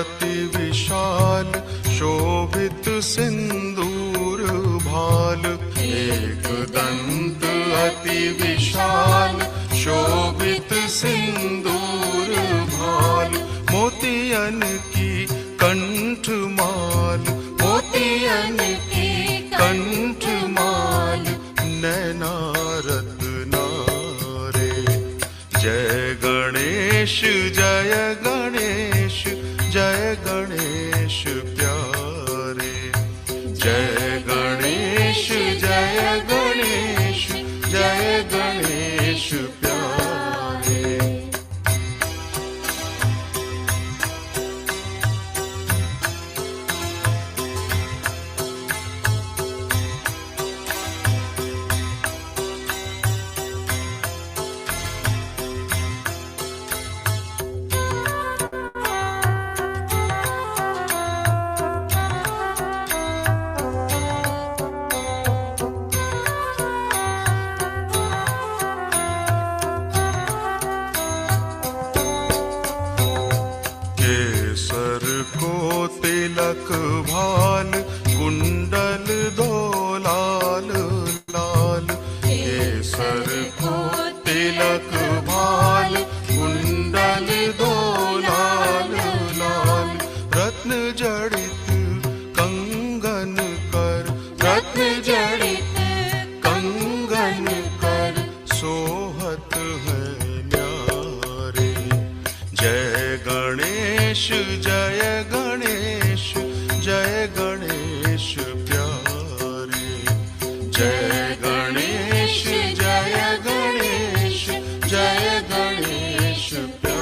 अति विशाल शोभित सिंदूर भाल, एक दंत अति विशाल शोभित सिंदूर भाल, मोतियन की कंठ माल, मोतियन की कंठ माल, नैना रत्ना रे। जय गणेश जय गणेश जय गणेश प्यारे, जय गणेश जय गणेश जय गणेश प्यारे। केसर को तिलक भाल, कुंडल दो लाल लाल, केसर को तिलक भाल, कुंडल दो लाल लाल, रत्न जड़ित कंगन कर, रत्न जड़ित कंगन कर, सोहत है न्यारे। जय गणेश जय गणेश जय गणेश प्यारे, जय गणेश जय गणेश जय गणेश प्यारे।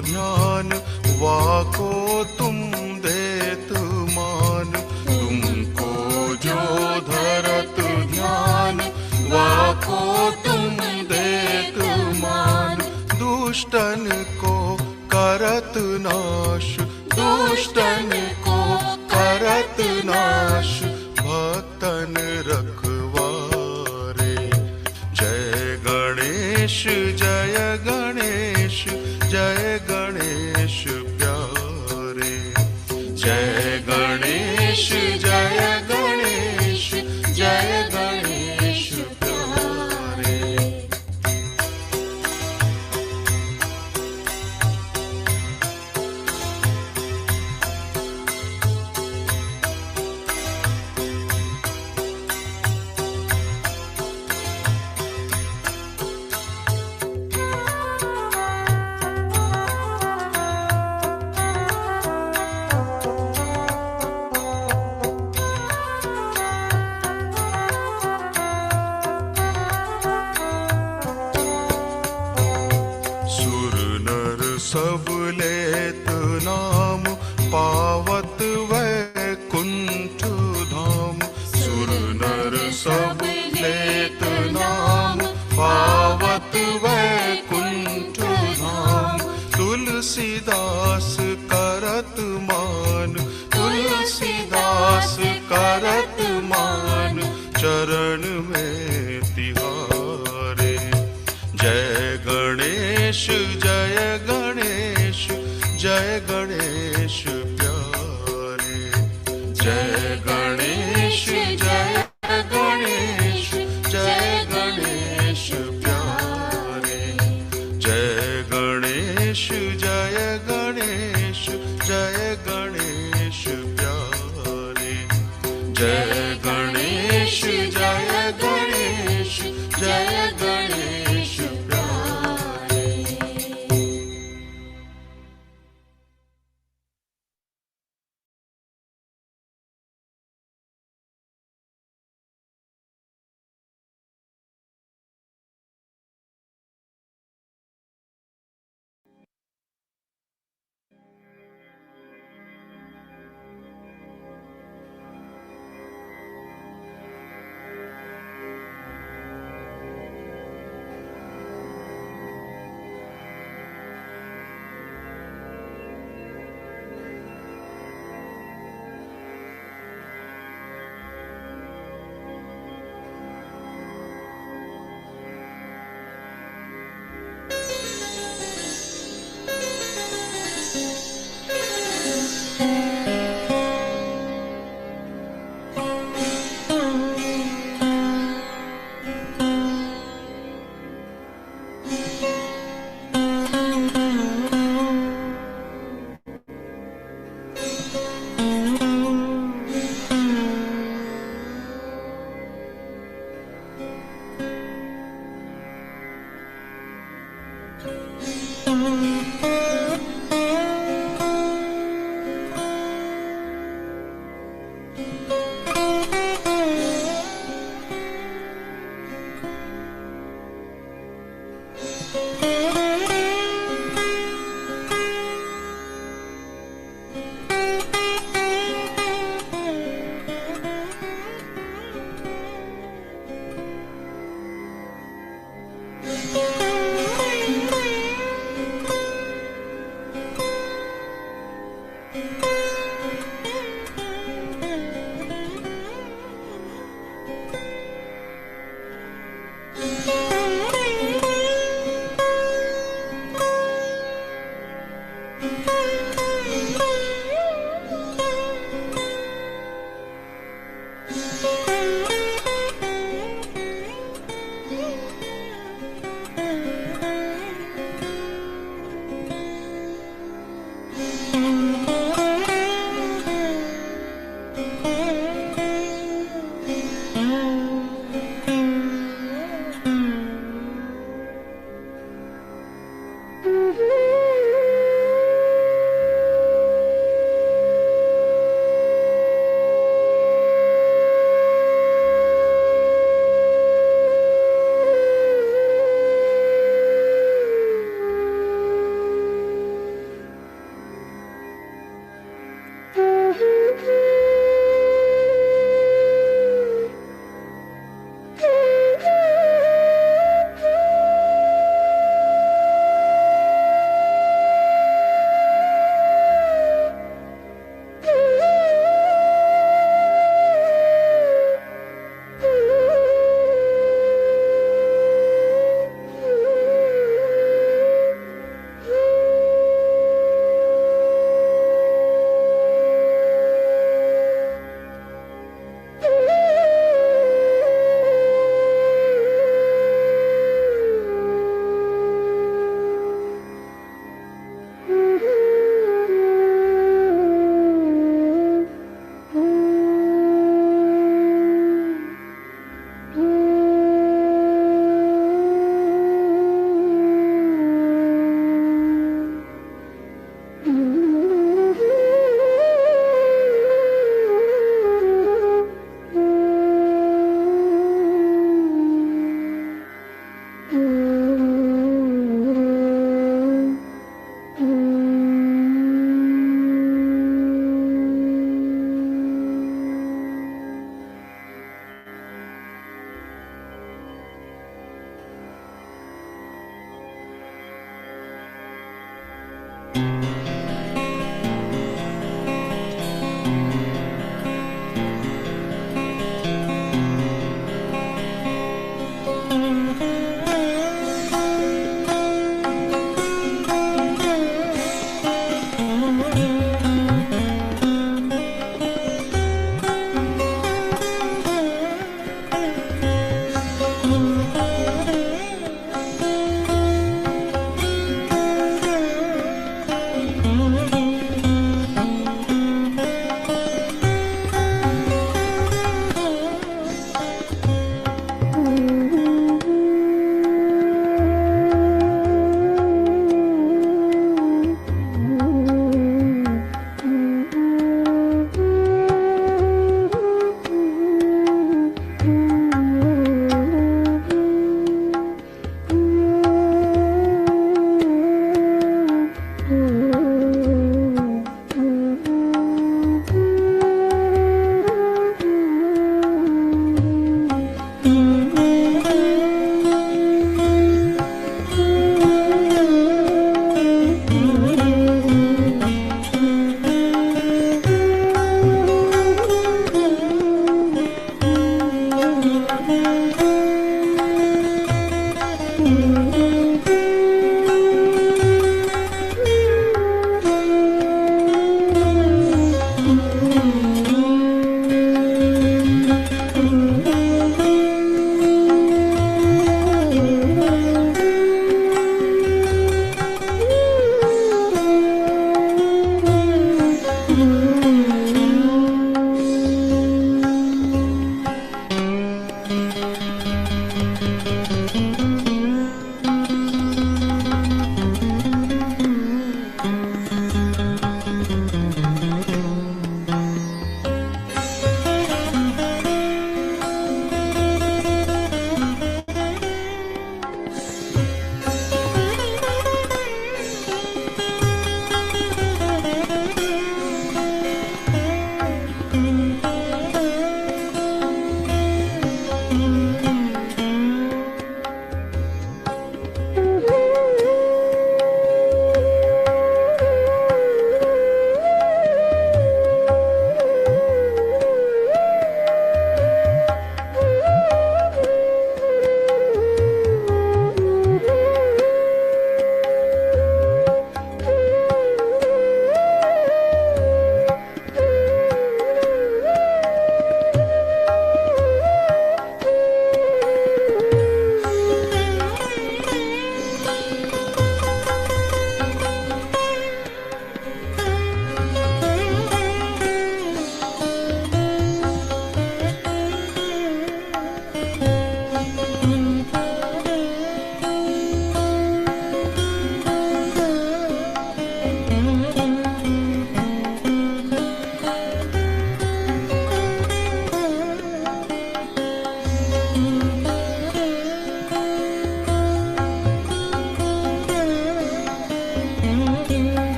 ध्यान वाको तुम देत मान, तुमको जो धरत ध्यान वाको तुम देत मान, दुष्टन को करत नाश, दुष्टन को करत नाश, भक्तन रखवारे। जय गणेश जय गणेश जय गणेश प्यारे, जय गणेश जय गणेश जय गणेश प्यारे। सब लेत नाम पावत वैकुंठ धाम, सुर नर सब लेत नाम पावत वैकुंठ धाम, तुलसीदास करत मान, तुलसीदास करत मान, चरण में तिहारे। जय गणेश जय गणेश जय गणेश प्यारे, जय गणेश जय गणेश जय गणेश प्यारे, जय गणेश जय गणेश जय गणेश प्यारे, जय गणेश जय गणेश जय गणेश प्यारे।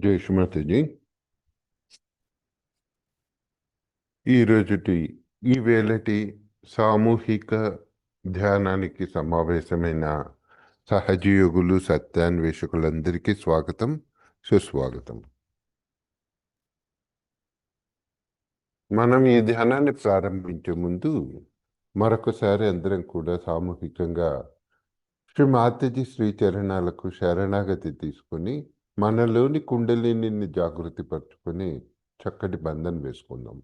జై శ్రీమతిజీ. ఈ వేళటి సామూహిక ధ్యానానికి సమావేశమైన సహజయోగులు సత్యాన్వేషకులందరికీ స్వాగతం, సుస్వాగతం. మనం ఈ ధ్యానాన్ని ప్రారంభించే ముందు మరొకసారి అందరం కూడా సామూహికంగా శ్రీ మాతాజీ శ్రీ చరణాలకు శరణాగతి తీసుకుని మనలోని కుండలిని జాగృతి పరుచుకొని చక్కటి బంధం వేసుకుందాం.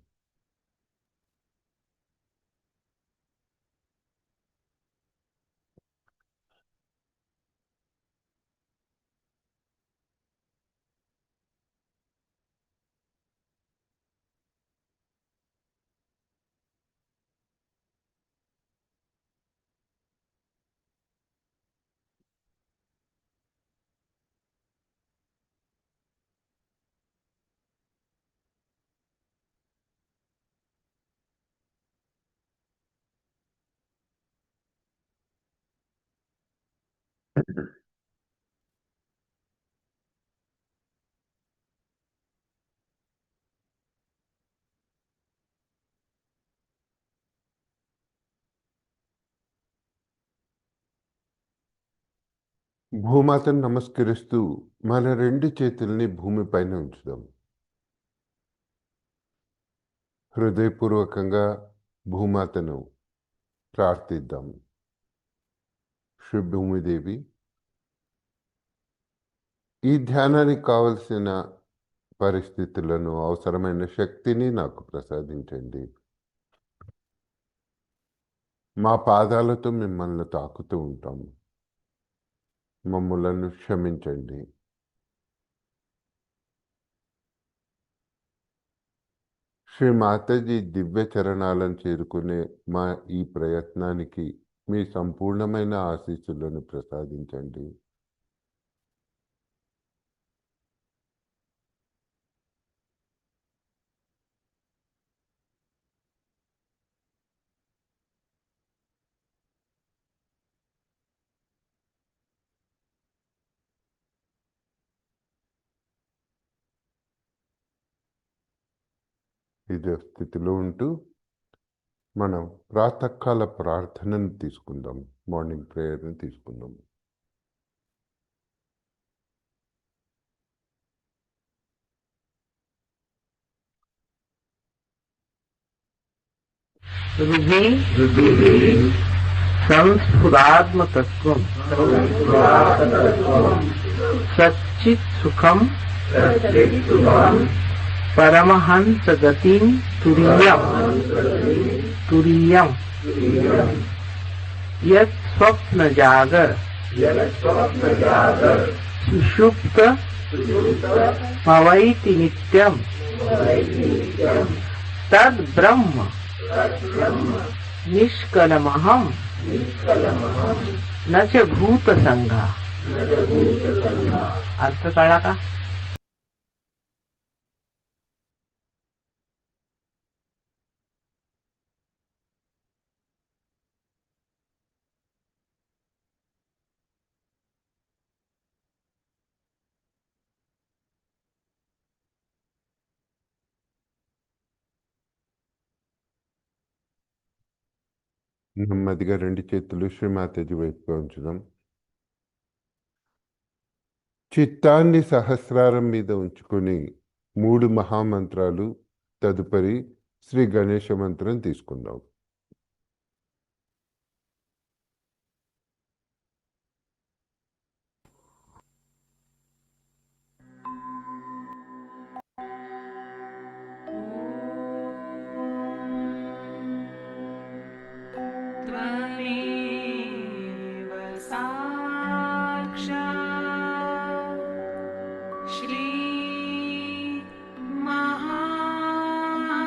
భూమాతను నమస్కరిస్తూ మన రెండు చేతుల్ని భూమిపైన ఉంచుదాం. హృదయపూర్వకంగా భూమాతను ప్రార్థిద్దాం. శ్రీ భూమిదేవి, ఈ ధ్యానానికి కావలసిన పరిస్థితులను, అవసరమైన శక్తిని నాకు ప్రసాదించండి. మా పాదాలతో మిమ్మల్ని తాకుతూ ఉంటాము. మమ్ములను క్షమించండి. శ్రీ మాతాజీ దివ్య చరణాలను చేరుకునే మా ఈ ప్రయత్నానికి మీ సంపూర్ణమైన ఆశీస్సులను ప్రసాదించండి. ఇదే స్థితిలో ఉంటూ మనం ప్రాతకాల ప్రార్థనను తీసుకుందాం. మార్నింగ్ ప్రేయర్ని తీసుకుందాం. संस्फुरात्मतत्वं सच्चित् सुखं परमहंस गतिं तुरीयं यत् स्वप्न जागर सुषुप्त भवैति नित्यं तद् ब्रह्म निष्कलमहं न च भूत संघा. अर्थ कळला का? నెమ్మదిగా రెండు చేతులు శ్రీ మాతాజీ వైపుగా ఉంచుదాం. చిత్తాన్ని సహస్రారం మీద ఉంచుకొని 3 మహామంత్రాలు, తదుపరి శ్రీ గణేశ మంత్రం తీసుకుందాం. श्री महालक्ष्मी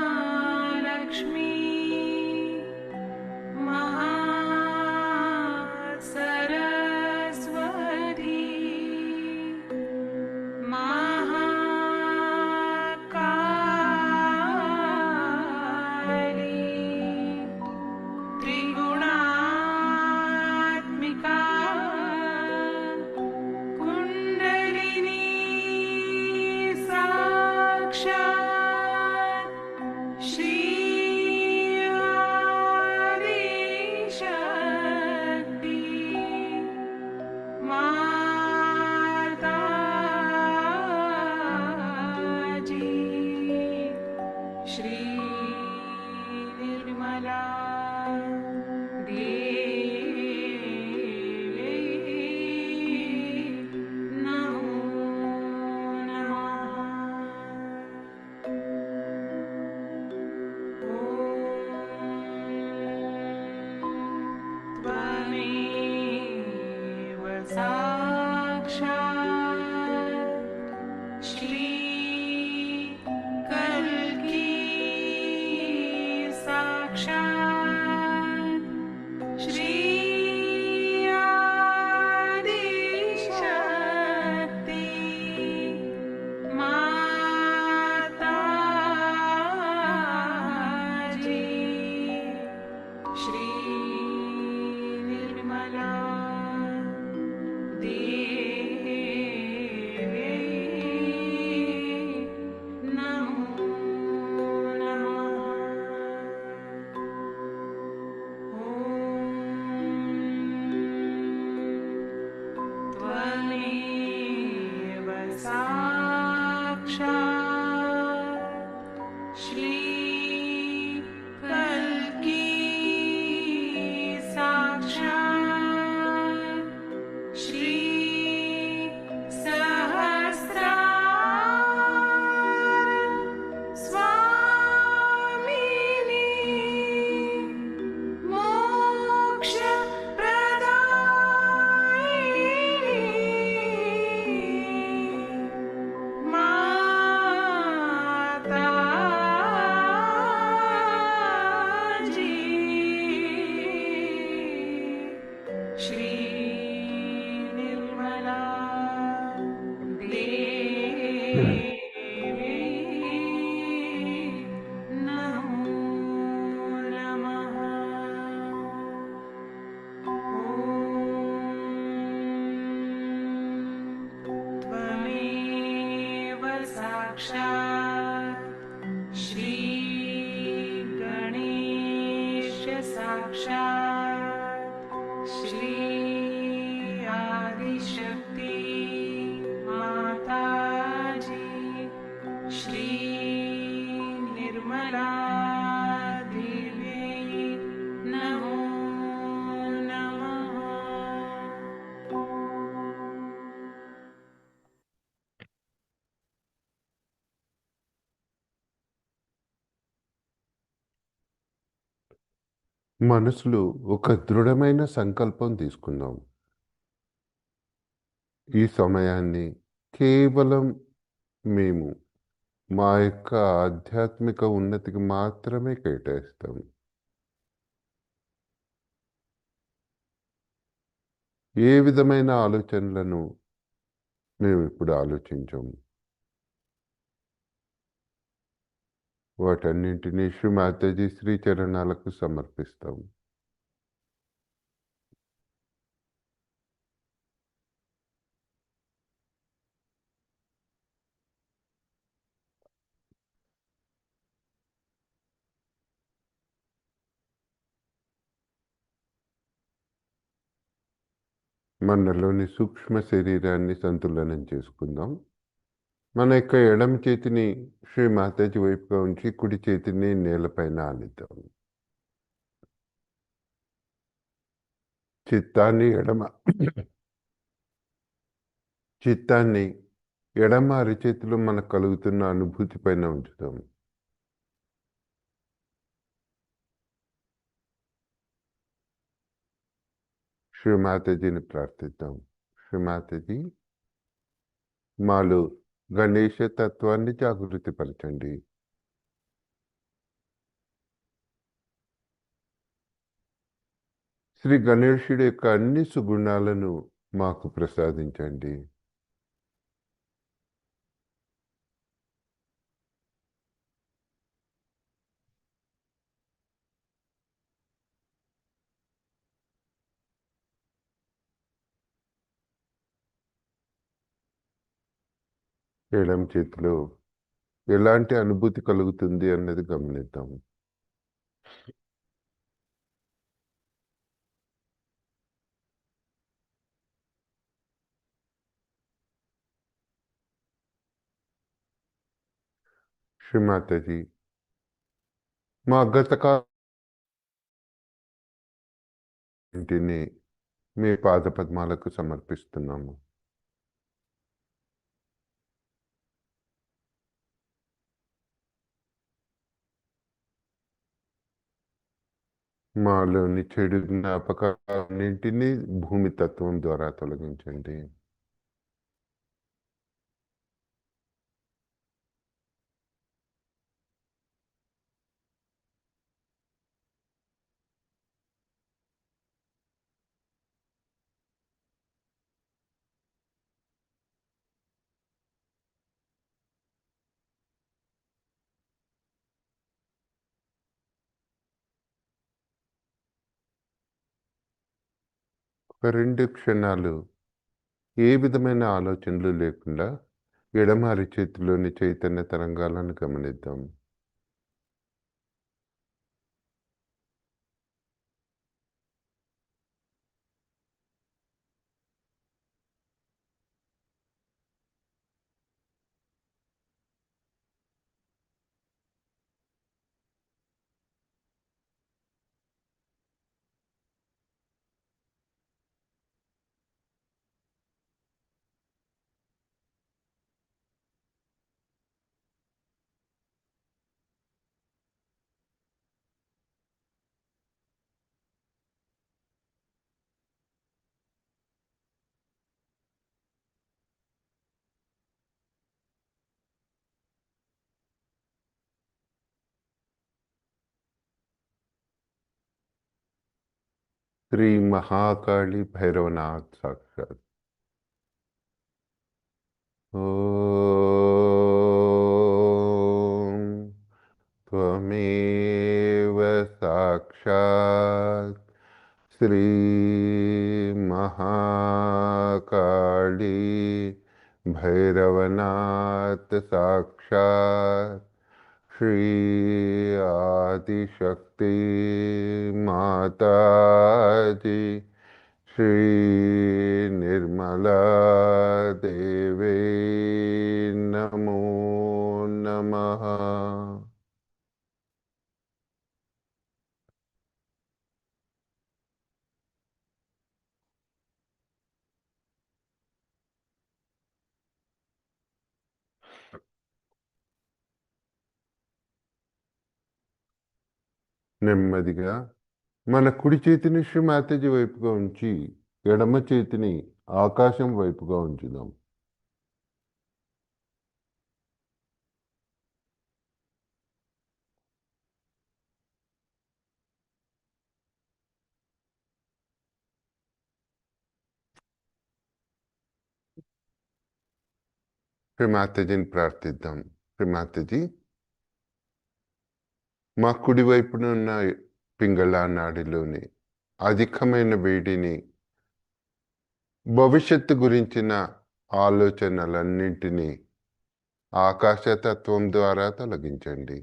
श्री कल्की साक्षात् श्री आदिशक्ति माता जी श्री निर्मला देवी नमो नमः। त्वमेव साक्षात् श्री कल्की साक्षात् श्री सहस्रार स्वामिनी मोक्ष प्रदायिनी माता जी श्री निर्मला देवी नमो नमः। त्वमेव साक्षात् श्री गणेश साक्षात् श्री आदिशक्ति माता जी श्री निर्मला देवी नमो नमः। మనసులో ఒక దృఢమైన సంకల్పం తీసుకుందాం. ఈ సమయాన్ని కేవలం మేము మా యొక్క ఆధ్యాత్మిక ఉన్నతికి మాత్రమే కేటాయిస్తాం. ఏ విధమైన ఆలోచనలను మేము ఇప్పుడు ఆలోచించము. వాటన్నింటినీ శ్రీ మాతాజీ శ్రీ చరణాలకు సమర్పిస్తాం. మనలోని సూక్ష్మ శరీరాన్ని సంతులనం చేసుకుందాం. మన యొక్క ఎడమ చేతిని శ్రీ మాతాజీ వైపుగా ఉంచి కుడి చేతిని నేలపైన ఆనిద్దాం. చిత్తాన్ని ఎడమ అరిచేతిలో మనకు కలుగుతున్న అనుభూతి పైన ఉంచుతాం. శ్రీ మాతాజీని ప్రార్థిద్దాం. శ్రీ మాతాజీ, మాలో గణేష తత్వాన్ని జాగృతిపరచండి. శ్రీ గణేశుడి యొక్క అన్ని సుగుణాలను మాకు ప్రసాదించండి. ఎడమ చేతిలో ఎలాంటి అనుభూతి కలుగుతుంది అన్నది గమనిద్దాం. శ్రీ మాతాజీ, మా ఇంటిని మీ పాద పద్మాలకు సమర్పిస్తున్నాము. మాలోని చెడు జ్ఞాపకాలన్నింటినీ భూమి తత్వం ద్వారా తొలగించండి. ఒక 2 క్షణాలు ఏ విధమైన ఆలోచనలు లేకుండా ఎడమ అరిచేతిలోని చైతన్య తరంగాలను గమనిద్దాం. శ్రీ మహాకాళి భైరవనాథ్ సాక్షాత్. ఓం త్వమేవ సాక్షాత్ శ్రీ మహాకాళి భైరవనాథ్ సాక్షాత్ श्री आदिशक्ति माता जी श्री निर्मला देवे नमो नमः. నెమ్మదిగా మన కుడి చేతిని శ్రీ మాతాజీ వైపుగా ఉంచి ఎడమ చేతిని ఆకాశం వైపుగా ఉంచుదాం. శ్రీ మాతాజీని ప్రార్థిద్దాం. శ్రీ మాతాజీ, మా కుడి వైపున ఉన్న పింగళ నాడిలోని అధికమైన వేడిని, భవిష్యత్తు గురించిన ఆలోచనలన్నింటినీ ఆకాశతత్వం ద్వారా తొలగించండి.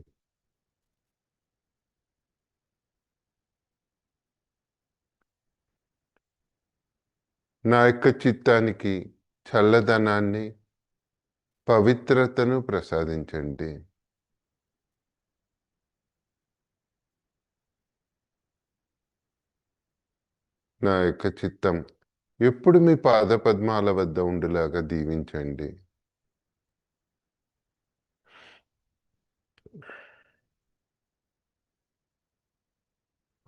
నా యొక్క చిత్తానికి చల్లదనాన్ని, పవిత్రతను ప్రసాదించండి. నా యొక్క చిత్తం ఎప్పుడు మీ పాదపద్మాల వద్ద ఉండులాగా దీవించండి.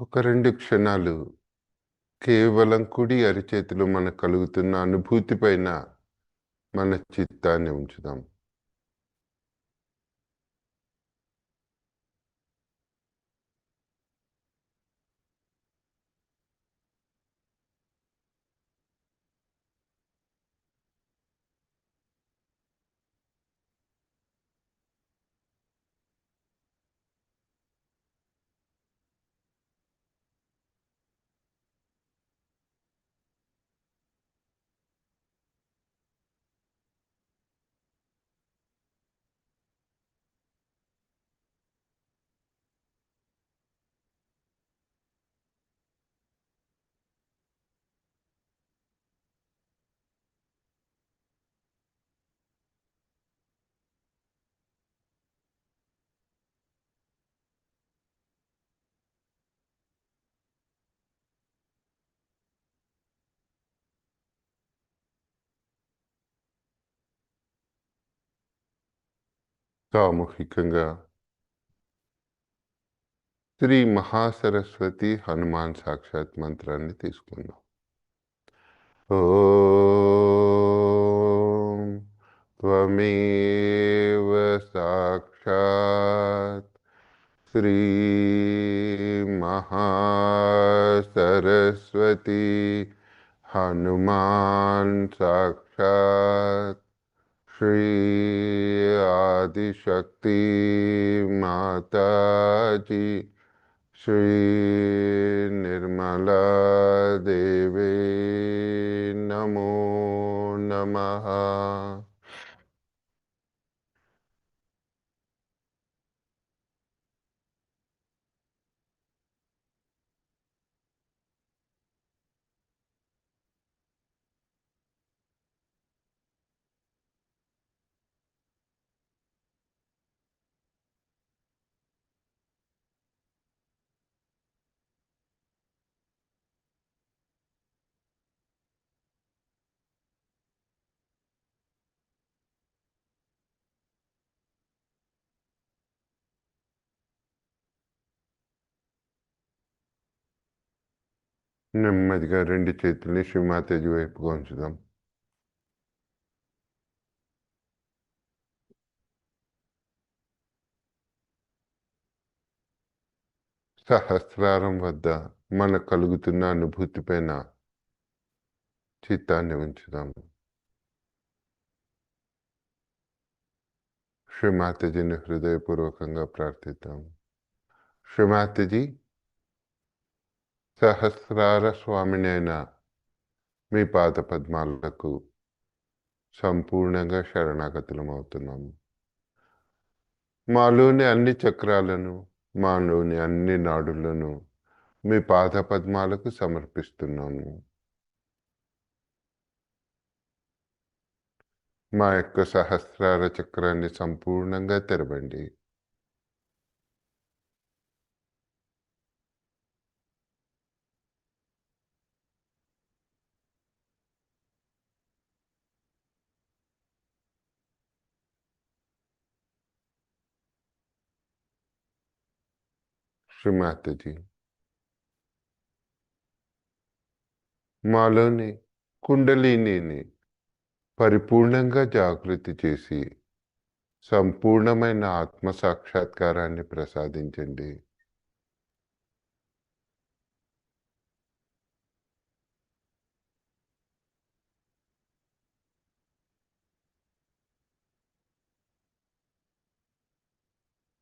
ఒక 2 క్షణాలు కేవలం కుడి అరిచేతిలో మనకు కలుగుతున్న అనుభూతి పైన మన చిత్తాన్ని ఉంచుదాం. సామూహికంగా శ్రీ మహాసరస్వతి హనుమాన్ సాక్షాత్ మంత్రాన్ని తీసుకుందాం. ఓం త్వమేవ సాక్షాత్ శ్రీ మహాసరస్వతి హనుమాన్ సాక్షాత్ श्री आदिशक्ति माता जी श्री निर्मला देवे నెమ్మదిగా రెండు చేతుల్ని శ్రీమాతజీ వైపుగా ఉంచుదాం. సహస్రారం వద్ద మనకు కలుగుతున్న అనుభూతి పైన చిత్తాన్ని ఉంచుదాం. శ్రీమాతజీని హృదయపూర్వకంగా ప్రార్థిద్దాం. శ్రీమాతజీ, సహస్రార స్వామిని అయిన మీ పాద పద్మాలకు సంపూర్ణంగా శరణాగతులమవుతున్నాము. మాలోని అన్ని చక్రాలను, మాలోని అన్ని నాడులను మీ పాద పద్మాలకు సమర్పిస్తున్నాము. మా యొక్క సహస్రార చక్రాన్ని సంపూర్ణంగా తెరవండి. శ్రీమాతజీ, మాలోని కుండలిని పరిపూర్ణంగా జాగృతి చేసి సంపూర్ణమైన ఆత్మ సాక్షాత్కారాన్ని ప్రసాదించండి.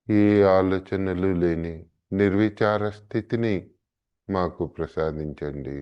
ఏ ఆలోచనలు లేని నిర్విచార స్థితిని మాకు ప్రసాదించండి.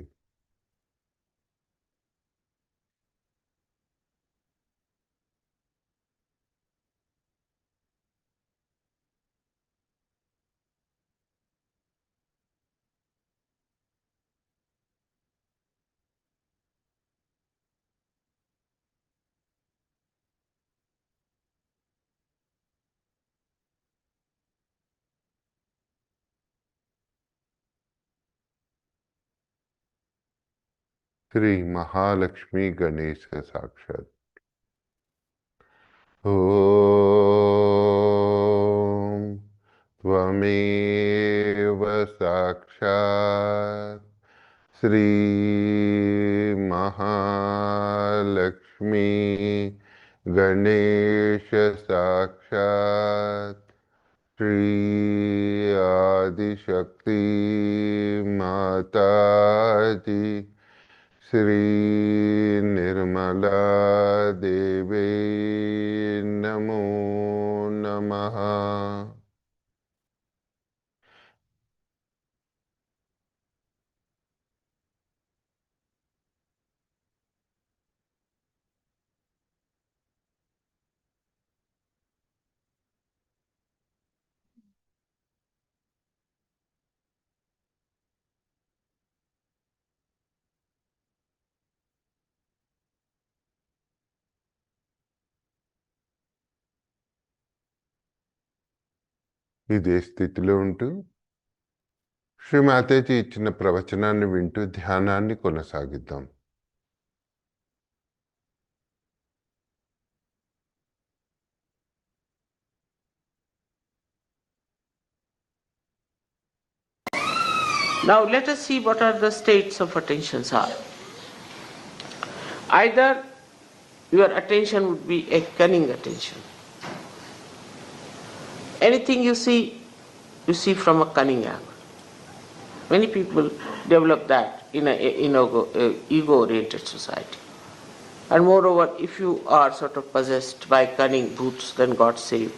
శ్రీ మహాలక్ష్మి గణేశ సాక్షాత్. ఓం త్వమేవ సాక్షాత్ శ్రీ మహాలక్ష్మి గణేశ సాక్షాత్ శ్రీ ఆదిశక్తి మాతాజీ శ్రీ నిర్మలా దేవే నమో నమః. ఇదే స్థితిలో ఉంటూ శ్రీమాతజీ ఇచ్చిన ప్రవచనాన్ని వింటూ ధ్యానాన్ని కొనసాగిద్దాం. Now let us see what are the states of attentions are. Either your attention would be a cunning attention. Anything you see from a cunning angle. Many people develop that in an ego-oriented society. And moreover, if you are sort of possessed by cunning brutes, then God save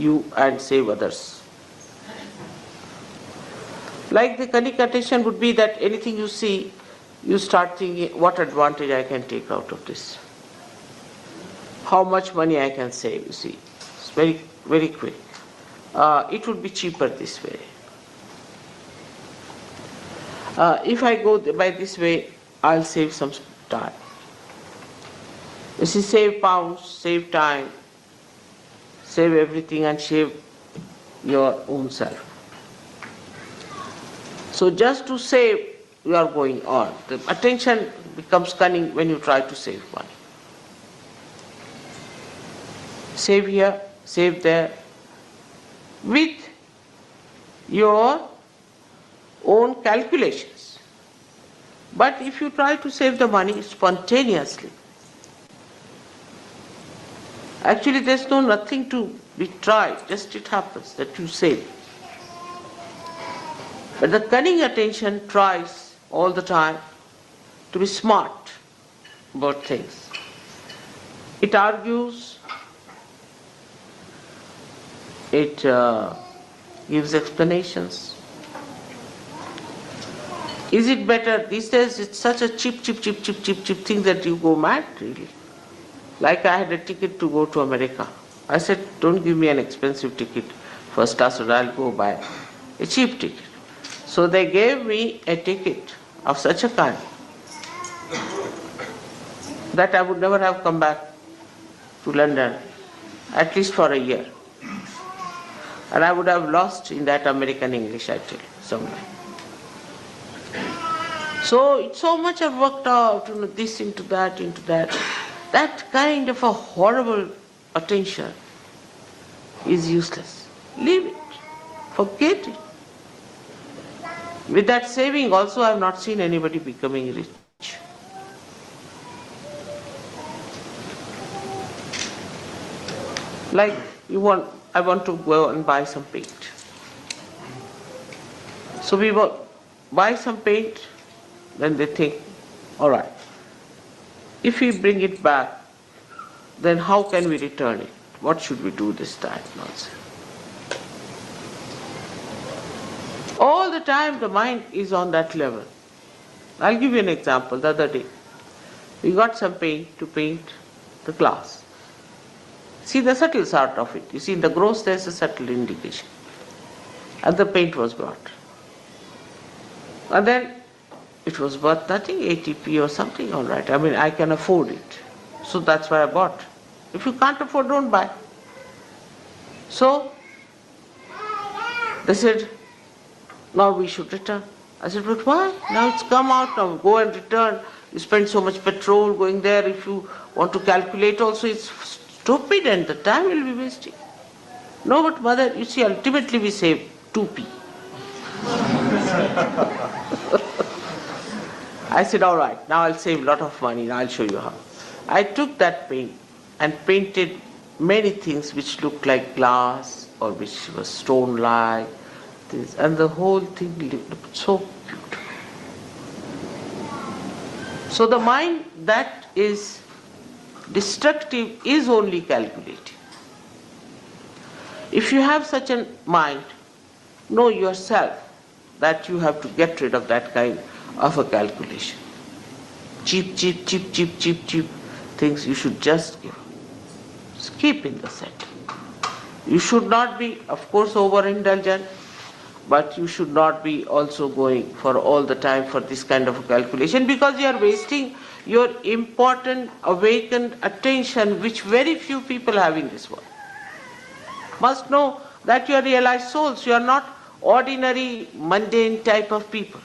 you and save others. Like the cunning attention would be that anything you see, you start thinking, what advantage I can take out of this. how much money I can save, you see. It's very, very quick. It would be cheaper this way. If I go by this way, I'll save some time. You see, save pounds, save time, save everything and save your own self. So just to save, you are going on. The attention becomes cunning when you try to save money. Save here, save there, with your own calculations. But if you try to save the money spontaneously, actually there's nothing to be tried, just it happens that you save. But the cunning attention tries all the time to be smart about things. It argues, it gives explanations. Is it better? These days it's such a cheap thing that you go mad, really. Like I had a ticket to go to America. I said, don't give me an expensive ticket, first class, or I'll go buy a cheap ticket. So they gave me a ticket of such a kind that I would never have come back to London, at least for a year. And I would have lost in that American English, actually, somewhere. So it's so much I've worked out, this into that, into that. That kind of a horrible attention is useless. Leave it. Forget it. With that saving also, I have not seen anybody becoming rich. Like I want to go and buy some paint. So we buy some paint, then they think, all right, if we bring it back, then how can we return it? What should we do this time? Nonsense. All the time the mind is on that level. I'll give you an example. The other day, we got some paint to paint the glass. See the subtle sort of it. You see, in the gross there's a subtle indication. And the paint was brought. And then it was worth nothing, 80p or something, all right. I mean, I can afford it. So that's why I bought. If you can't afford, don't buy. So they said, now we should return. I said, but why? Now it's come out, now go and return. You spend so much petrol going there. If you want to calculate also, it's stupid and the time will be wasting. No, but mother, you see, ultimately we save 2p. I said, all right, now I'll save a lot of money, now I'll show you how. I took that paint and painted many things which looked like glass or which was stone-like, and the whole thing looked so beautiful. So the mind that is destructive is only calculating. If you have such a mind, know yourself that you have to get rid of that kind of a calculation. Cheap things you should just give. Keep in the center. You should not be, of course, overindulgent, but you should not be also going for all the time for this kind of a calculation, because you are wasting your important awakened attention, which very few people have in this world. Must know that you are realized souls. You are not ordinary, mundane type of people.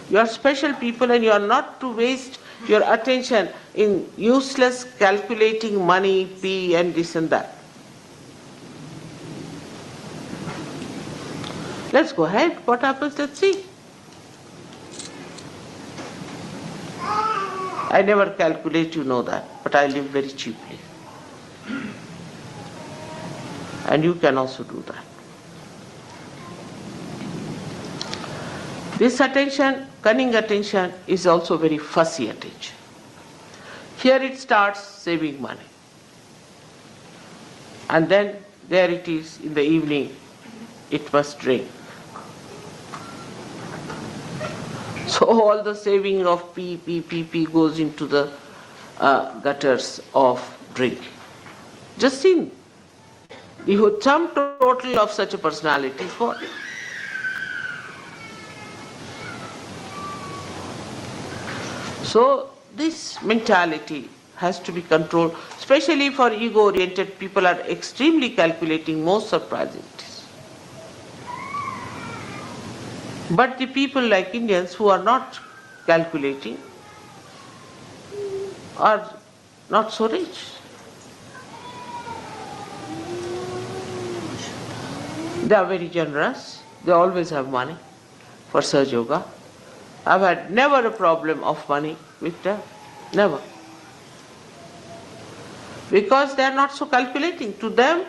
You are special people, and you are not to waste your attention in useless calculating money, P and this and that. Let's go ahead. What happens? Let's see. I never calculate, you know that, but I live very cheaply. And you can also do that. This attention, cunning attention, is also very fussy attention. Here it starts saving money. And then there it is in the evening, it must drink. So all the saving of P goes into the gutters of drink. Just think, the sum total of such a personality is what? So this mentality has to be controlled, especially for ego-oriented people are extremely calculating, most surprising it is. But the people like Indians who are not calculating are not so rich. They are very generous, they always have money for Sahaja Yoga. I've had never a problem of money with them, never. Because they are not so calculating. To them,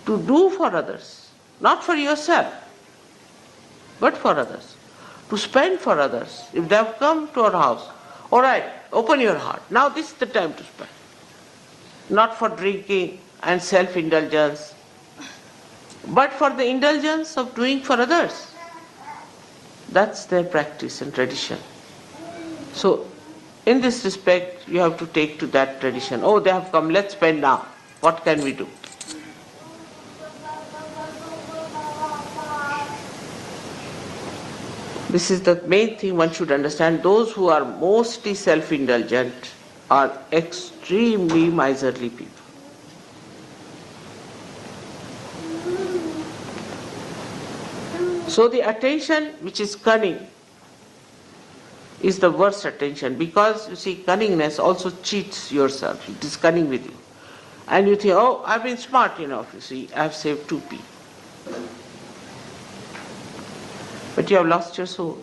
to do for others, not for yourself, but for others, to spend for others. If they have come to our house, all right, open your heart. Now this is the time to spend. Not for drinking and self-indulgence, but for the indulgence of doing for others. That's their practice and tradition. So, in this respect, you have to take to that tradition. Oh, they have come, let's spend now. What can we do? This is the main thing one should understand. Those who are mostly self-indulgent are extremely miserly people. So the attention which is cunning is the worst attention, because you see, cunningness also cheats yourself. It is cunning with you. And you think, oh, I've been smart enough, you see, I've saved 2p. But you have lost your soul.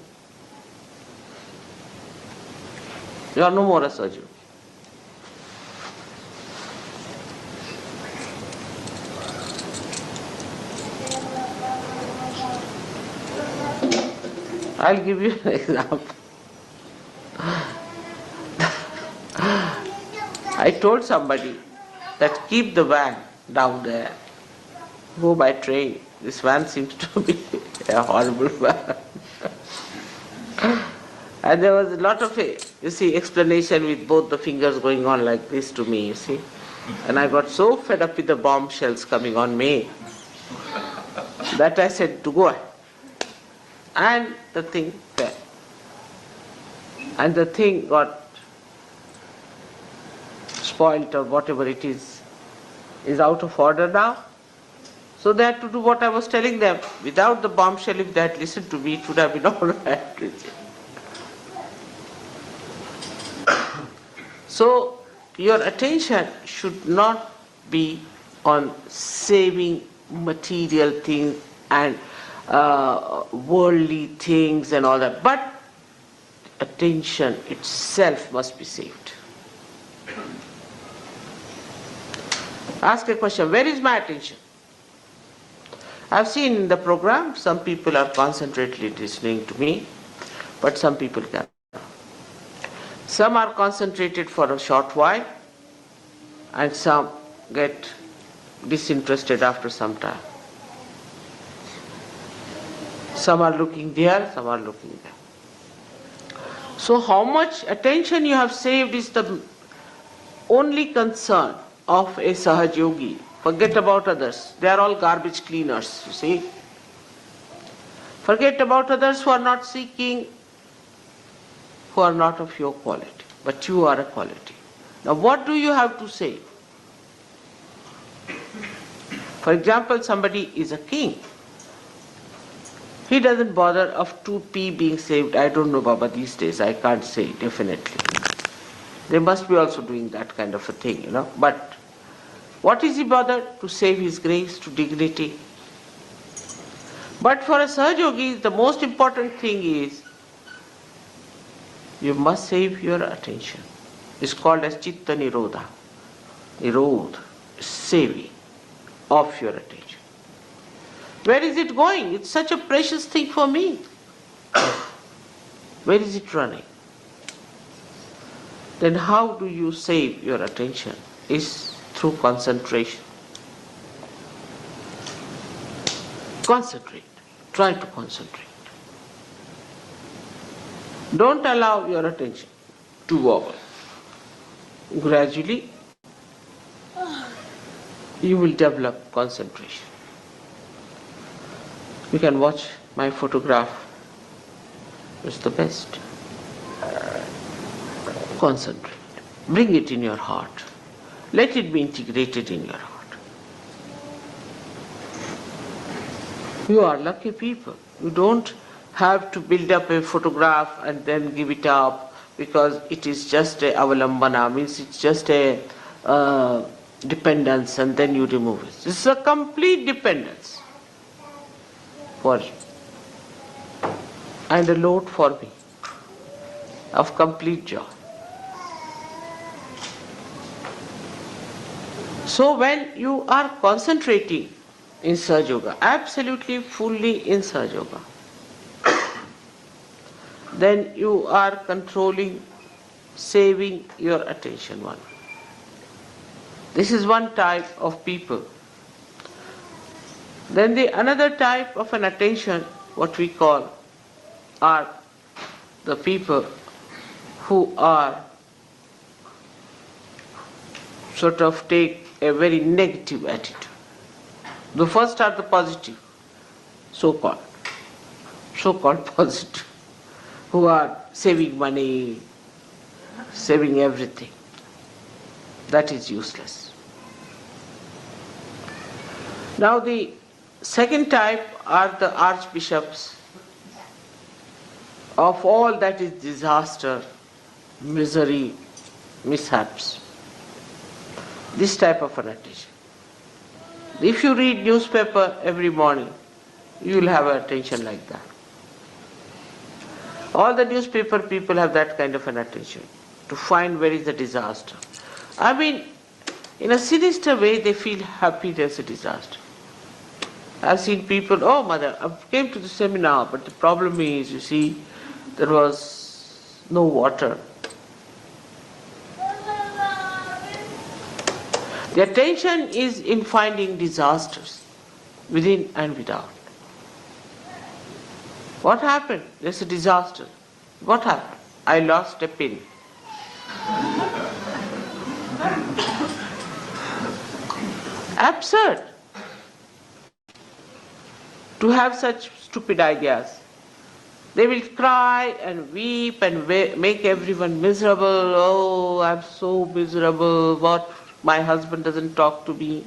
You are no more a Sahaja. I'll give you an example. I told somebody that keep the van down there, go by train. This van seems to be a horrible van. And there was a lot of, explanation with both the fingers going on like this to me, you see. And I got so fed up with the bombshells coming on me that I said to go ahead. And the thing fell. And the thing got spoilt or whatever it is out of order now. So they had to do what I was telling them. Without the bombshell, if they had listened to me, it would have been all right. So your attention should not be on saving material things and worldly things and all that, but attention itself must be saved. Ask a question, where is my attention? I've seen in the program some people are concentratedly listening to me, but some people cannot. Some are concentrated for a short while and some get disinterested after some time. Some are looking there, some are looking there. So how much attention you have saved is the only concern of a Sahaja Yogi. Forget about others. They are all garbage cleaners, you see. Forget about others who are not seeking, who are not of your quality. But you are a quality. Now what do you have to say? For example, somebody is a king. He doesn't bother of 2p being saved. I don't know, Baba, these days. I can't say definitely. They must be also doing that kind of a thing, you know. But what is he bothered? To save his grace, to dignity. But for a Sahaja Yogi, the most important thing is you must save your attention. It's called as Chitta Nirodha. Nirodha, saving of your attention. Where is it going? It's such a precious thing for me. Where is it running? Then how do you save your attention? Is through concentration. Concentrate. Try to concentrate. Don't allow your attention to wobble. gradually you will develop concentration. You can watch my photograph, it's the best. Concentrate. Bring it in your heart. Let it be integrated in your heart. You are lucky people. You don't have to build up a photograph and then give it up because it is just a avalambana, means it's just a dependence and then you remove it. It's a complete dependence for you and a load for me of complete joy. So when you are concentrating in Sahaja Yoga, absolutely fully in Sahaja Yoga, then you are controlling, saving your attention one. This is one type of people. Then the another type of an attention, what we call, are the people who are sort of take a very negative attitude. The first are the positive, so-called positive, who are saving money, saving everything. That is useless. Now the second type are the archbishops of all that is disaster, misery, mishaps. This type of an attention. If you read newspaper every morning, you will have an attention like that. All the newspaper people have that kind of an attention, to find where is the disaster. I mean, in a sinister way, they feel happy there's a disaster. I've seen people, oh mother, I came to the seminar, but the problem is, you see, there was no water. The attention is in finding disasters, within and without. What happened? There's a disaster. What happened? I lost a pin. Absurd to have such stupid ideas. They will cry and weep and make everyone miserable. Oh, I'm so miserable. What? My husband doesn't talk to me.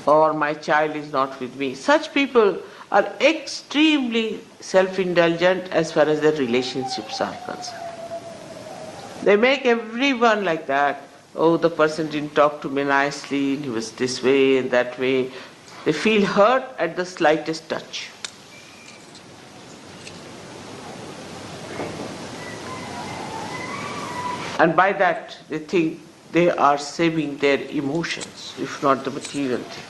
Or my child is not with me. Such people are extremely self-indulgent as far as their relationships are concerned. They make everyone like that. Oh, the person didn't talk to me nicely, he was this way and that way. They feel hurt at the slightest touch. And by that, they think they are saving their emotions, if not the material thing.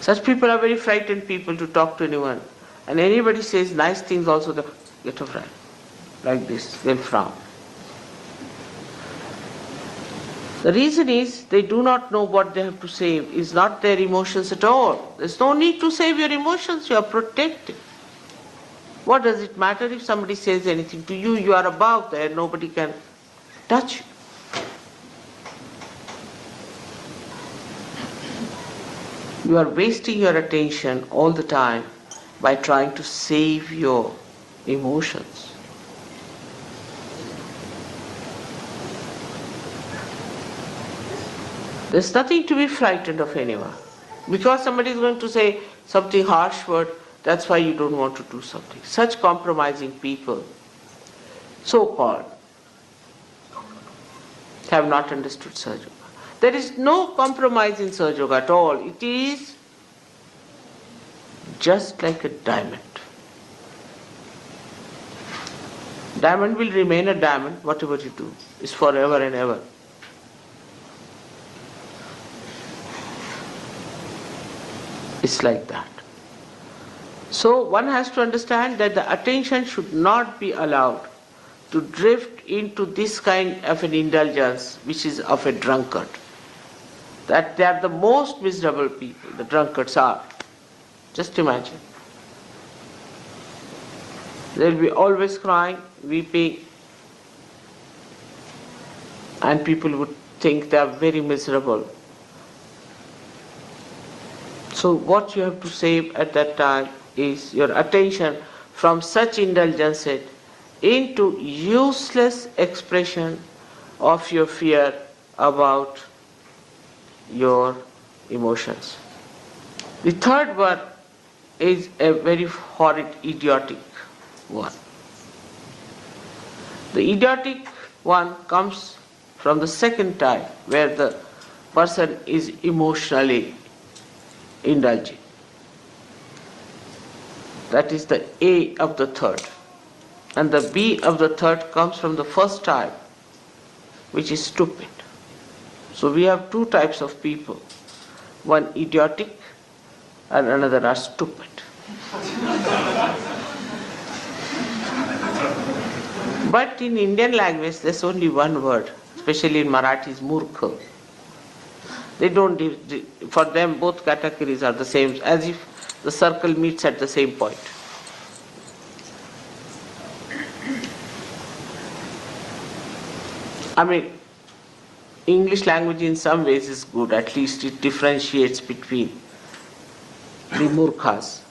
Such people are very frightened people to talk to anyone. And anybody says nice things also, they get afraid. Like this, they'll frown. The reason is they do not know what they have to save. It's not their emotions at all. There's no need to save your emotions, you are protected. What does it matter if somebody says anything to you? You are above there, nobody can touch you. You are wasting your attention all the time by trying to save your emotions. There's nothing to be frightened of anyone. Because somebody is going to say something harsh word, that's why you don't want to do something. Such compromising people, so-called, have not understood Sahaja Yoga. There is no compromise in Sahaja Yoga at all. It is just like a diamond. Diamond will remain a diamond, whatever you do. It's forever and ever. It's like that. So one has to understand that the attention should not be allowed to drift into this kind of an indulgence which is of a drunkard. That they are the most miserable people, the drunkards are. Just imagine. They'll be always crying, weeping, and people would think they are very miserable. So what you have to save at that time is your attention from such indulgences into useless expression of your fear about your emotions. The third one is a very horrid, idiotic one. The idiotic one comes from the second type, where the person is emotionally indulging. That is the A of the third. And the B of the third comes from the first type, which is stupid. So we have two types of people. One idiotic and another are stupid. But in Indian language there's only one word, especially in Marathi, is murkha. They don't, for them both categories are the same, as if the circle meets at the same point. I mean, English language in some ways is good, at least it differentiates between the murkhas,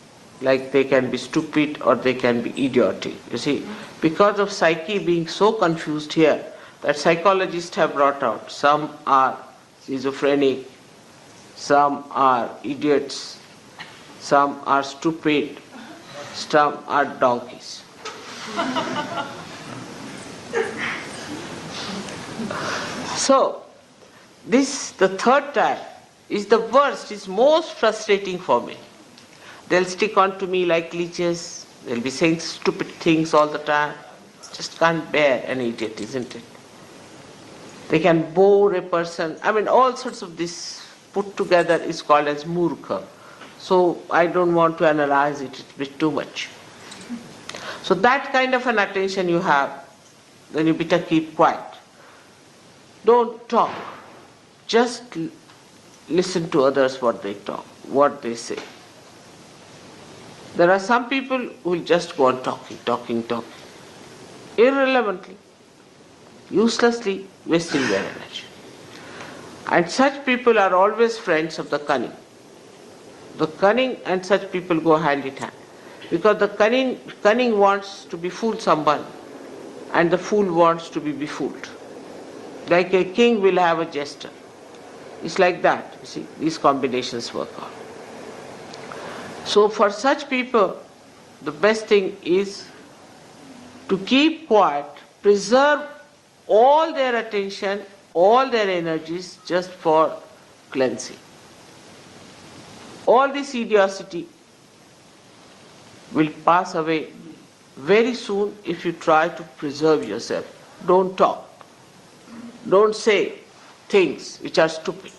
like they can be stupid or they can be idiotic. You see, because of psyche being so confused here, that psychologists have brought out, some are schizophrenic, some are idiots, some are stupid, some are donkeys. So, the third type is the worst, is most frustrating for me. They'll stick on to me like leeches, they'll be saying stupid things all the time. Just can't bear an idiot, isn't it? They can bore a person. I mean, all sorts of this put together is called as murkha. So I don't want to analyze it, it's a bit too much. So that kind of an attention you have, then you better keep quiet. Don't talk. Just listen to others what they talk, what they say. There are some people who will just go on talking, irrelevantly, uselessly wasting their energy. And such people are always friends of the cunning. The cunning and such people go hand in hand. Because the cunning wants to befool someone and the fool wants to be befooled. Like a king will have a jester. It's like that, you see, these combinations work out. So for such people, the best thing is to keep quiet, preserve all their attention, all their energies just for cleansing. All this idiocy will pass away very soon if you try to preserve yourself. Don't talk. Don't say things which are stupid,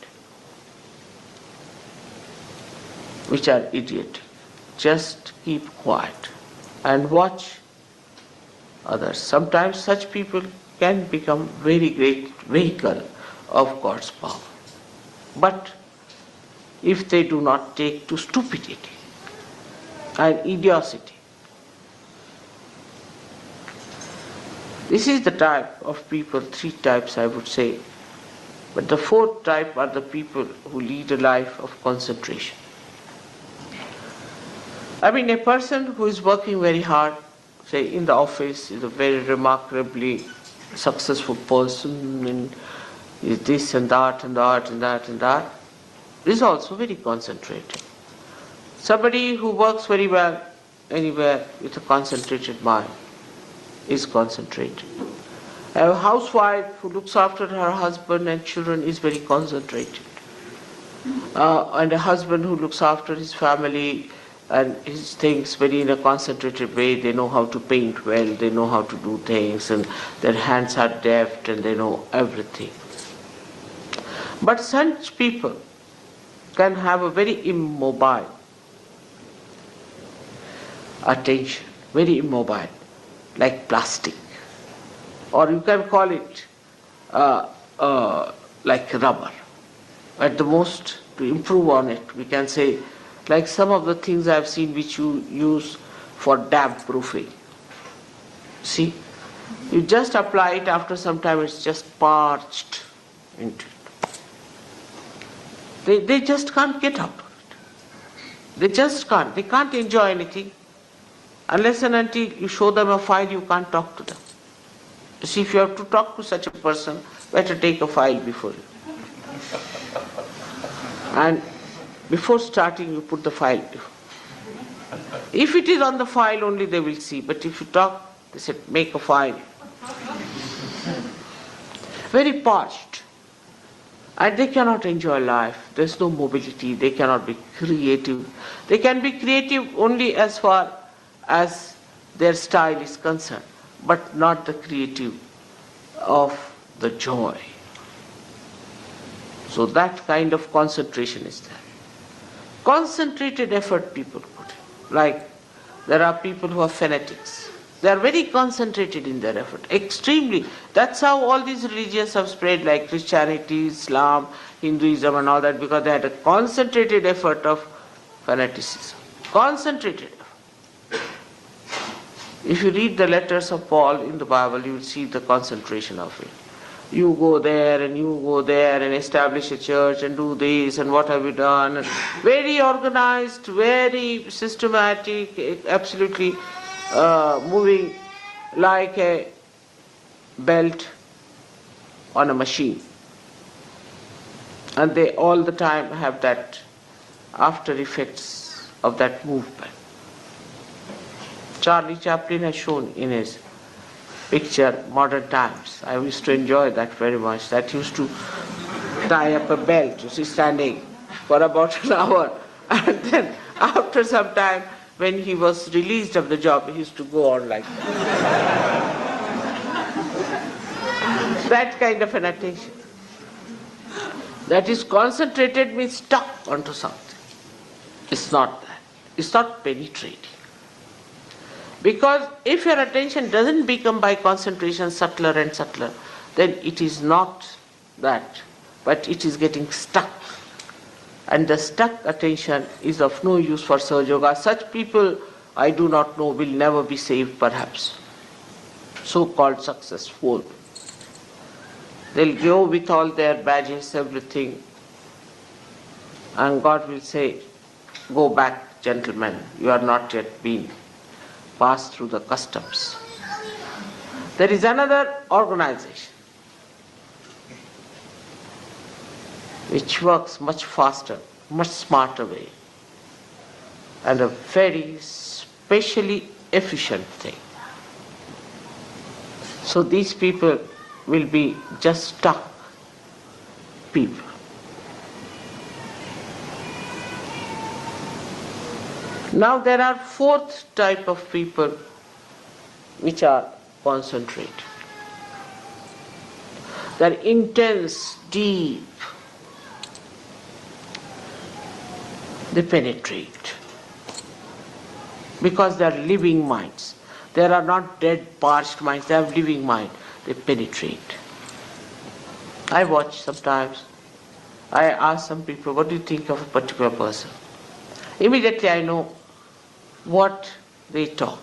which are idiotic. Just keep quiet and watch others. Sometimes such people can become very great vehicle of God's power. But if they do not take to stupidity and idiocy, this is the type of people, three types I would say. But the fourth type are the people who lead a life of concentration. I mean, a person who is working very hard, say in the office, is a very remarkably successful person, and is this and that and that and that and that, is also very concentrated. Somebody who works very well anywhere with a concentrated mind is concentrated. A housewife who looks after her husband and children is very concentrated. And a husband who looks after his family and his things very in a concentrated way, they know how to paint well, they know how to do things, and their hands are deft and they know everything. But such people can have a very immobile attention, very immobile, like plastic. Or you can call it like rubber. At the most, to improve on it, we can say, like some of the things I have seen which you use for damp proofing. See, You just apply it, after some time it's just parched into it. They just can't get out of it. They just can't. They can't enjoy anything. Unless and until you show them a file, you can't talk to them. You see, if you have to talk to such a person, better take a file before you. And before starting, you put the file before. If it is on the file only, they will see. But if you talk, they said, make a file. Very parched. And they cannot enjoy life. There's no mobility. They cannot be creative. They can be creative only as far as their style is concerned, but not the creative of the joy. So that kind of concentration is there. Concentrated effort people put in. Like there are people who are fanatics. They are very concentrated in their effort, extremely. That's how all these religions have spread, like Christianity, Islam, Hinduism and all that, because they had a concentrated effort of fanaticism. Concentrated effort. If you read the letters of Paul in the Bible, you will see the concentration of it. You go there and you go there and establish a church and do this and what have you done. And very organized, very systematic, absolutely moving like a belt on a machine. And they all the time have that after effects of that movement. Charlie Chaplin has shown in his picture Modern Times. I used to enjoy that very much. That used to tie up a belt, you see, standing for about an hour. And then after some time, when he was released of the job, he used to go on like that. That kind of an attention. That is concentrated, means stuck onto something. It's not that. It's not penetrating. Because if your attention doesn't become by concentration subtler and subtler, then it is not that, but it is getting stuck. And the stuck attention is of no use for Sahaja Yoga. Such people, I do not know, will never be saved perhaps. So-called successful. They'll go with all their badges, everything. And God will say, go back, gentlemen, you are not yet been passed through the customs. There is another organization which works much faster, much smarter way, and a very specially efficient thing. So these people will be just stuck people. Now there are fourth type of people which are concentrated. They are intense, deep. They penetrate. Because they are living minds. They are not dead, parched minds. They have living mind. They penetrate. I watch sometimes. I ask some people, what do you think of a particular person? Immediately I know what they talk.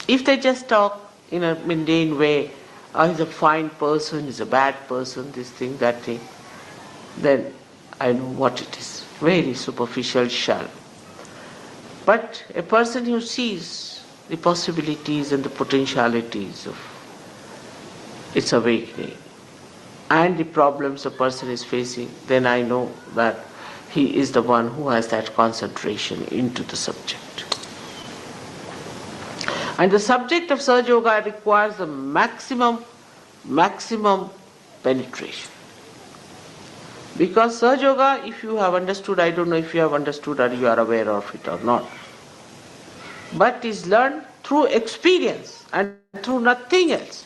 If they just talk in a mundane way, he's a fine person, he's a bad person, this thing, that thing, then I know what it is. Very superficial, shallow. But a person who sees the possibilities and the potentialities of its awakening and the problems a person is facing, then I know that he is the one who has that concentration into the subject. And the subject of Sahaja Yoga requires the maximum penetration. Because Sahaja Yoga, if you have understood, I don't know if you have understood or you are aware of it or not, but is learned through experience and through nothing else.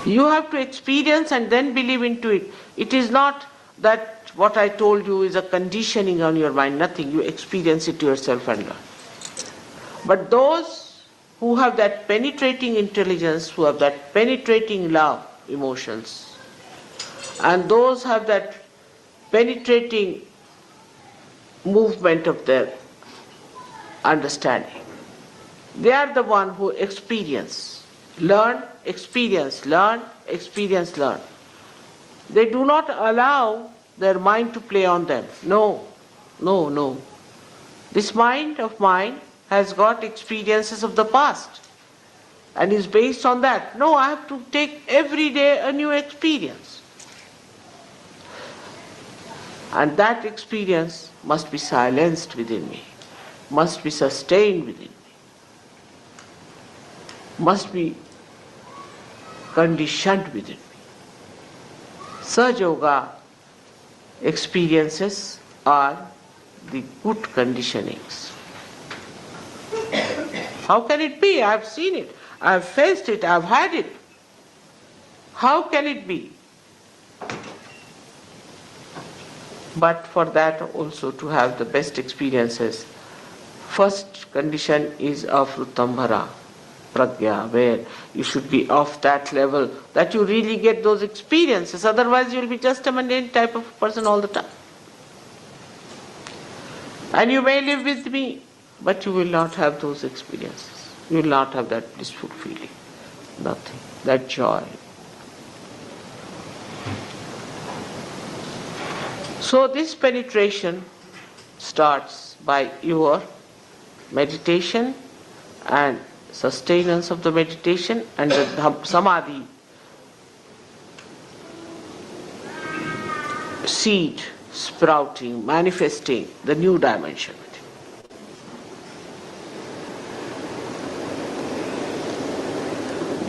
You have to experience and then believe into it. It is not that what I told you is a conditioning on your mind, nothing. You experience it yourself and learn. But those who have that penetrating intelligence, who have that penetrating love, emotions, and those have that penetrating movement of their understanding. They are the one who experience, learn, experience, learn, experience, learn. They do not allow their mind to play on them. No, no, no. This mind of mine has got experiences of the past and is based on that. No, I have to take every day a new experience. And that experience must be silenced within me, must be sustained within me, must be conditioned within me. Sahaja Yoga experiences are the good conditionings. How can it be? I have seen it, I have faced it, I have had it. How can it be? But for that also to have the best experiences, first condition is of Ruttambhara, Pragya, where you should be of that level that you really get those experiences. Otherwise you will be just a mundane type of person all the time. And you may live with me, but you will not have those experiences. You will not have that blissful feeling, nothing, that joy. So this penetration starts by your meditation and sustenance of the meditation and the samadhi seed sprouting, manifesting the new dimension.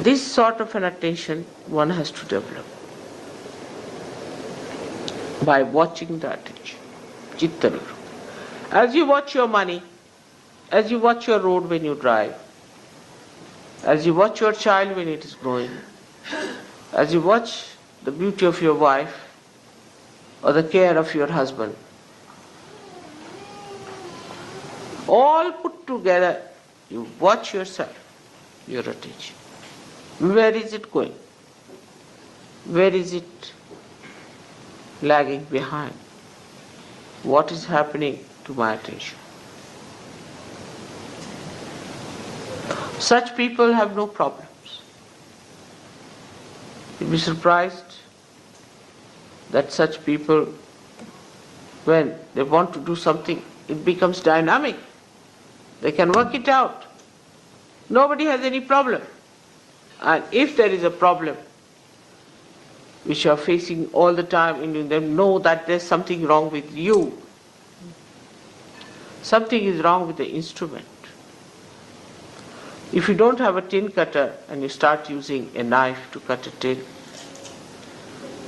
This sort of an attention one has to develop by watching the attention, chitta. As you watch your money, as you watch your road when you drive, as you watch your child when it is growing, as you watch the beauty of your wife or the care of your husband, all put together, you watch yourself, your attention. Where is it going? Where is it lagging behind? What is happening to my attention? Such people have no problems. You'll be surprised that such people, when they want to do something, it becomes dynamic. They can work it out. Nobody has any problem. And if there is a problem which you are facing all the time in them, know that there's something wrong with you. Something is wrong with the instrument. If you don't have a tin cutter and you start using a knife to cut a tin,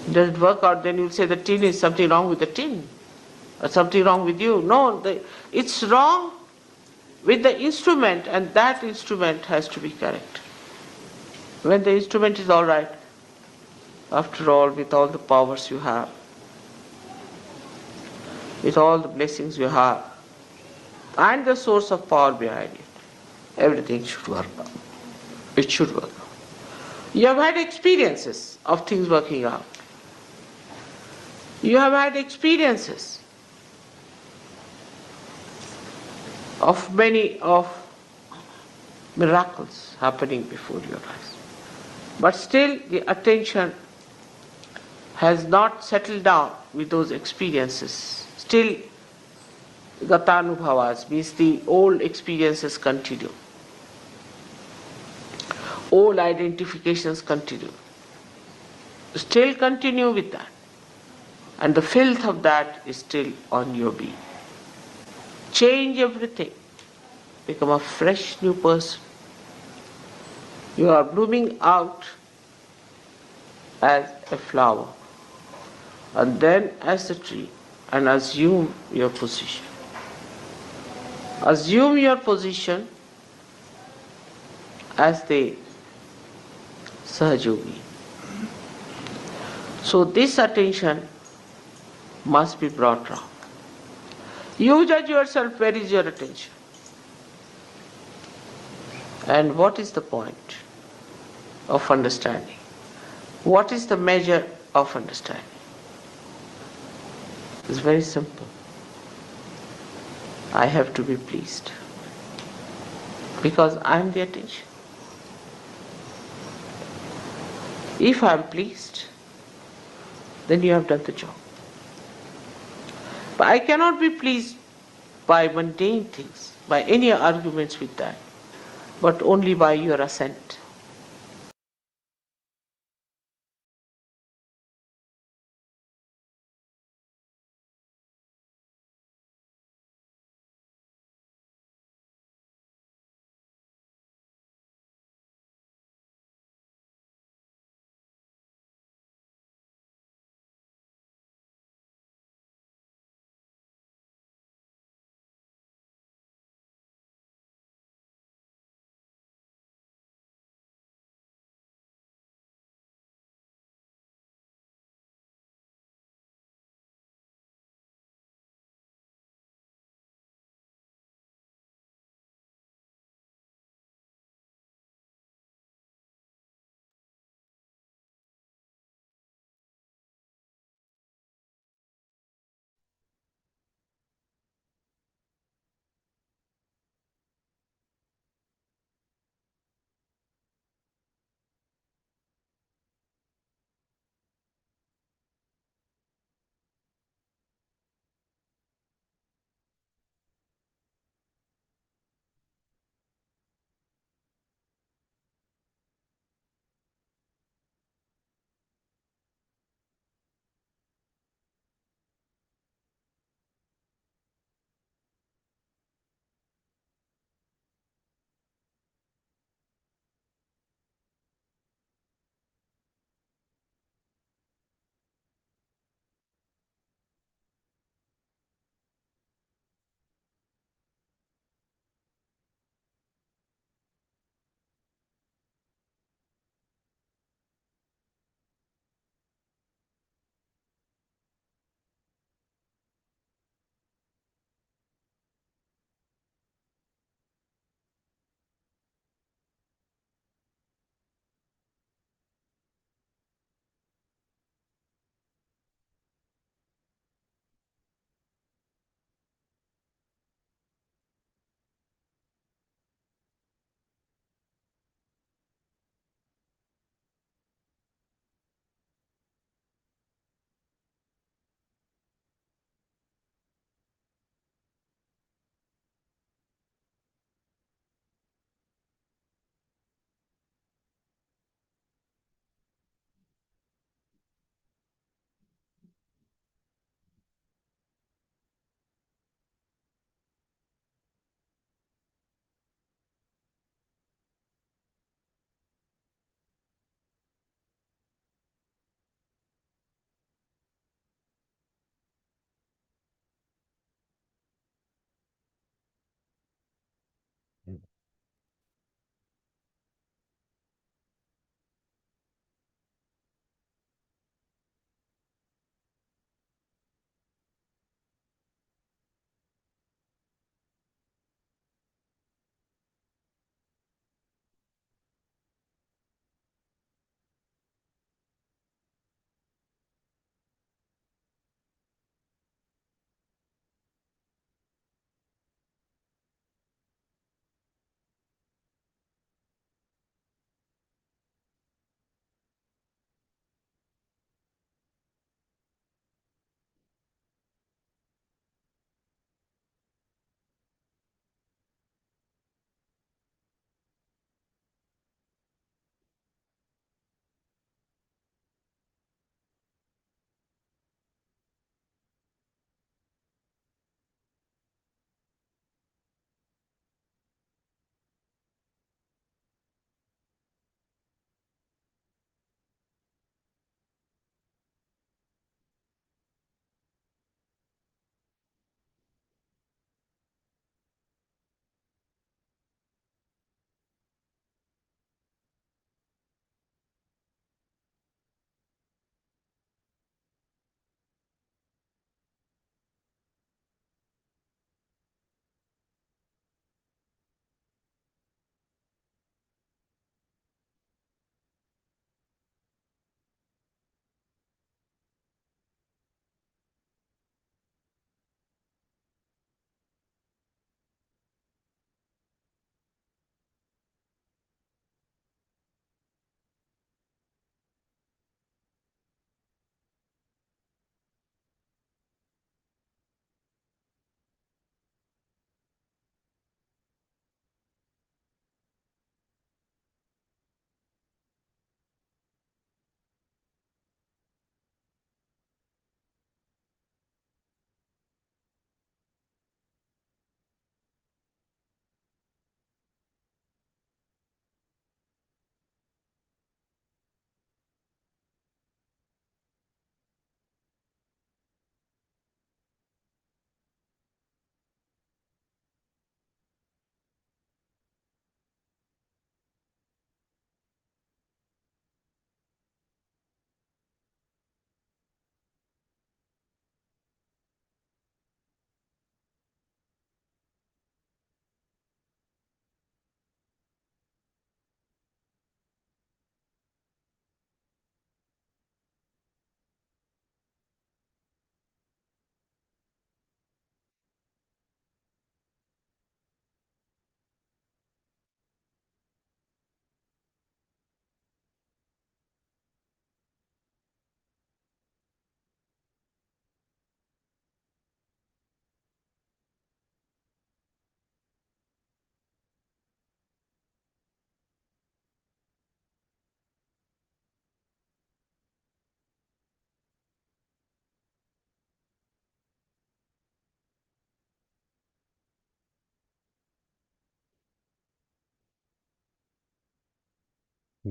it doesn't work out, then you'll say the tin is something wrong with the tin or something wrong with you. No, it's wrong with the instrument, and that instrument has to be correct. When the instrument is all right, after all, with all the powers you have, with all the blessings you have, and the source of power behind it, everything should work out. It should work out. You have had experiences of things working out. You have had experiences of many of miracles happening before your eyes. But still the attention has not settled down with those experiences. Still gatanubhavas, means the old experiences continue. Old identifications continue. Still continue with that. And the filth of that is still on your being. Change everything. Become a fresh new person. You are blooming out as a flower, and then as a tree, and assume your position. Assume your position as the Sahaja. So this attention must be brought round. You judge yourself, where is your attention? And what is the point of understanding? What is the measure of understanding? It's very simple. I have to be pleased. because I am the attention. If I am pleased, then you have done the job. But I cannot be pleased by mundane things, by any arguments with that, but only by your assent.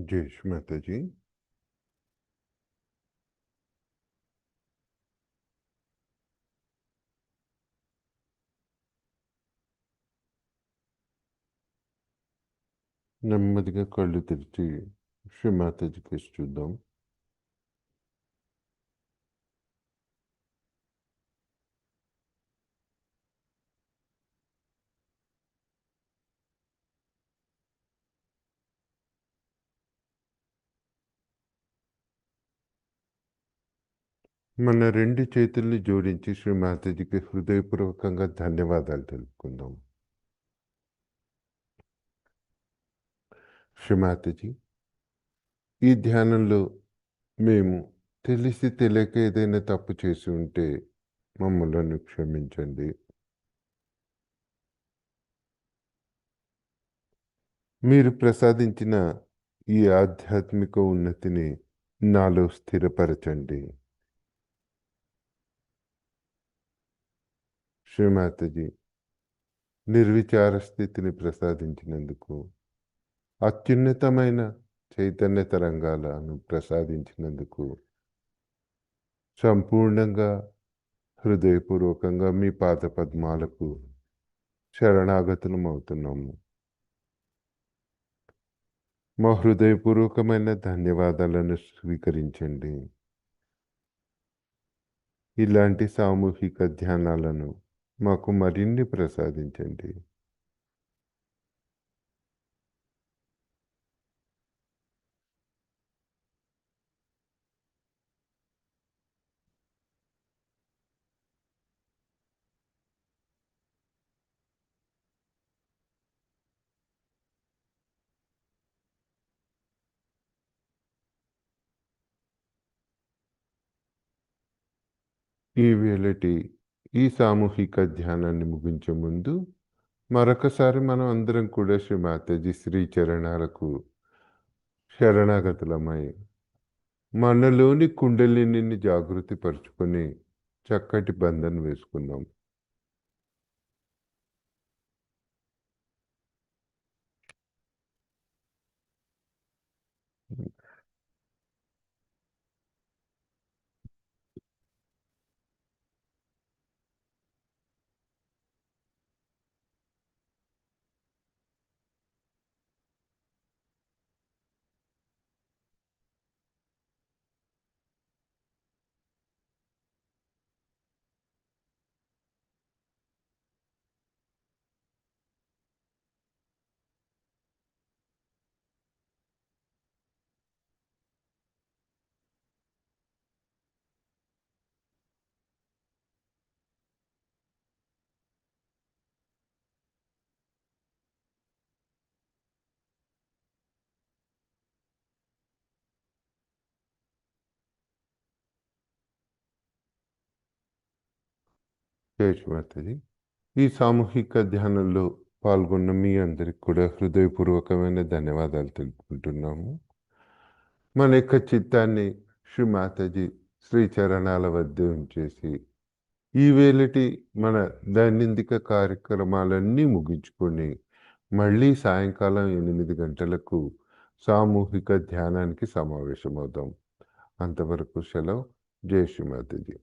జై శ్రీ మాతాజీ. నెమ్మదిగా కళ్ళు తెరిచి Shri Mataji case చూద్దాం. మన రెండు చేతుల్ని జోడించి శ్రీ మాతాజీకి హృదయపూర్వకంగా ధన్యవాదాలు తెలుపుకుందాం. శ్రీ మాతాజీ, ఈ ధ్యానంలో మేము తెలిసి తెలియక ఏదైనా తప్పు చేసి ఉంటే మమ్మల్ని క్షమించండి. మీరు ప్రసాదించిన ఈ ఆధ్యాత్మిక ఉన్నతిని నాలో స్థిరపరచండి. శ్రీమాతజీ, నిర్విచార స్థితిని ప్రసాదించినందుకు, అత్యున్నతమైన చైతన్య తరంగాలను ప్రసాదించినందుకు సంపూర్ణంగా హృదయపూర్వకంగా మీ పాద పద్మాలకు శరణాగతులం అవుతున్నాము. మా హృదయపూర్వకమైన ధన్యవాదాలను స్వీకరించండి. ఇలాంటి సామూహిక ధ్యానాలను మాకు మరిన్ని ప్రసాదించండి. ఈ సామూహిక ధ్యానాన్ని ముగించే ముందు మరొకసారి మనం అందరం కూడా శ్రీ మాతాజీ శ్రీ చరణాలకు శరణాగతులమై మనలోని కుండలిని జాగృతి పరుచుకొని చక్కటి బంధన వేసుకుందాం. జై శ్రీ మాతాజీ. ఈ సామూహిక ధ్యానంలో పాల్గొన్న మీ అందరికి కూడా హృదయపూర్వకమైన ధన్యవాదాలు తెలుపుకుంటున్నాము. మన యొక్క చిత్తాన్ని శ్రీ మాతాజీ శ్రీ చరణాల వద్ద ఉంచేసి ఈవేళటి మన దైనందిక కార్యక్రమాలన్నీ ముగించుకొని మళ్ళీ సాయంకాలం 8 గంటలకు సామూహిక ధ్యానానికి సమావేశమవుదాం. అంతవరకు సెలవు. జై శ్రీ మాతాజీ.